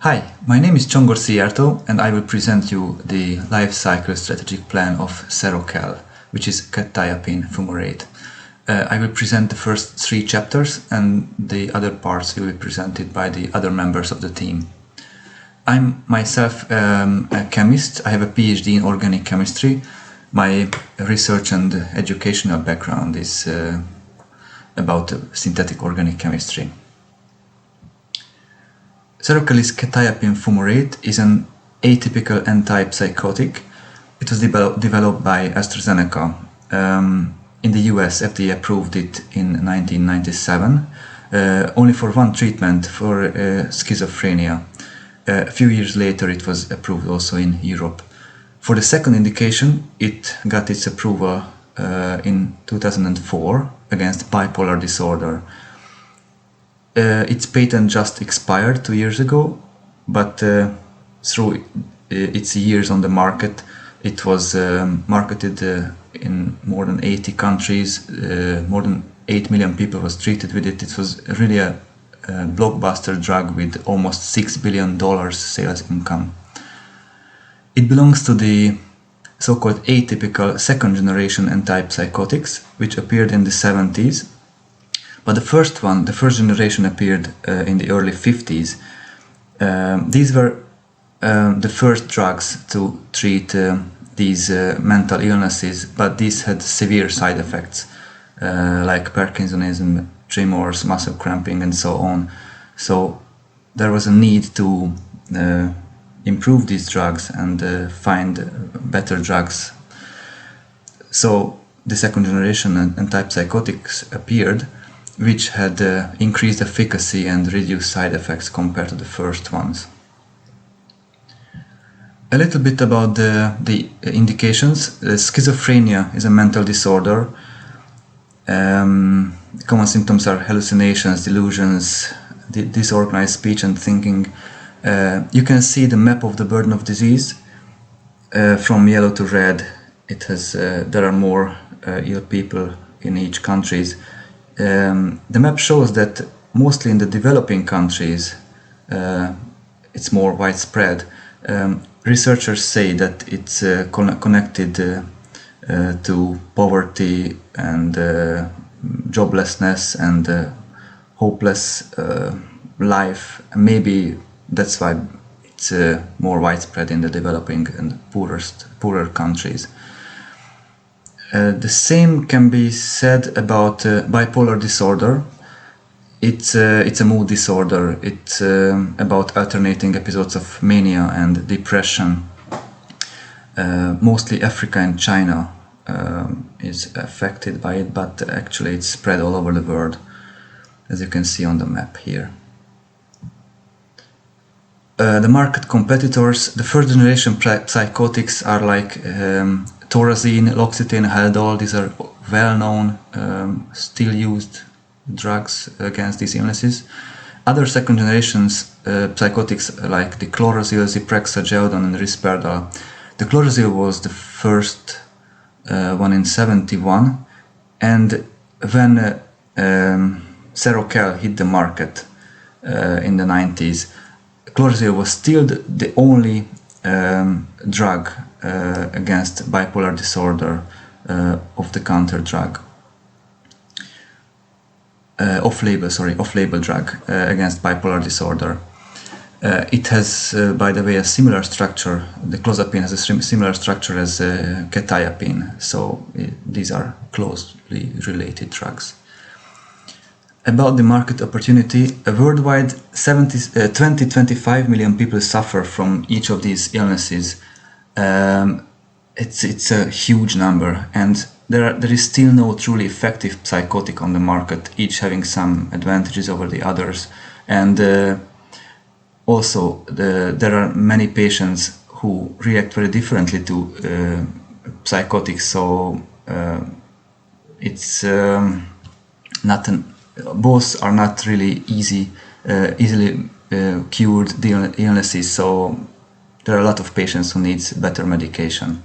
Hi, my name is Csongor Szijjártó and I will present you the life cycle strategic plan of Seroquel, which is quetiapine fumarate. I will present the first 3 chapters and the other parts will be presented by the other members of the team. I'm myself a chemist. I have a PhD in organic chemistry. My research and educational background is about synthetic organic chemistry. Seroquelis quetiapine fumarate is an atypical antipsychotic. It was developed by AstraZeneca. In the US, FDA approved it in 1997, only for one treatment for schizophrenia. A few years later, it was approved also in Europe. For the second indication, it got its approval in 2004 against bipolar disorder. Its patent just expired 2 years ago, but through its years on the market, it was marketed in more than 80 countries. More than 8 million people was treated with it. It was really a blockbuster drug with almost $6 billion sales income. It belongs to the so-called atypical second-generation antipsychotics, which appeared in the 70s. But the first generation appeared in the early 50s. These were the first drugs to treat these mental illnesses, but these had severe side effects like Parkinsonism, tremors, muscle cramping, and so on. So there was a need to improve these drugs and find better drugs. So the second generation antipsychotics appeared, which had increased efficacy and reduced side effects compared to the first ones. A little bit about the indications. Schizophrenia is a mental disorder. Common symptoms are hallucinations, delusions, disorganized speech and thinking. You can see the map of the burden of disease from yellow to red. There are more ill people in each country. The map shows that mostly in the developing countries it's more widespread. Researchers say that it's connected to poverty and joblessness and hopeless life. Maybe that's why it's more widespread in the developing and poorer countries. The same can be said about bipolar disorder. It's a mood disorder. It's about alternating episodes of mania and depression. Mostly Africa and China is affected by it, but actually it's spread all over the world, as you can see on the map here. The market competitors, the first generation psychotics are like Thorazine, L'Oxetine, Haldol. These are well-known, still used drugs against these illnesses. Other second generations psychotics like the Chlorozil, Zyprexa, Geodon and Risperdal. The Chlorozil was the first one in 71, and when Seroquel hit the market in the 90s, Chlorozil was still the only drug against bipolar disorder of the counter drug, off-label drug against bipolar disorder. It has, by the way, a similar structure. The clozapine has a similar structure as quetiapine, so these are closely related drugs. About the market opportunity, worldwide 20-25 million people suffer from each of these illnesses. It's a huge number, and there is still no truly effective psychotic on the market, each having some advantages over the others. And also there are many patients who react very differently to psychotics, so it's both are not really easily cured illnesses, so there are a lot of patients who need better medication.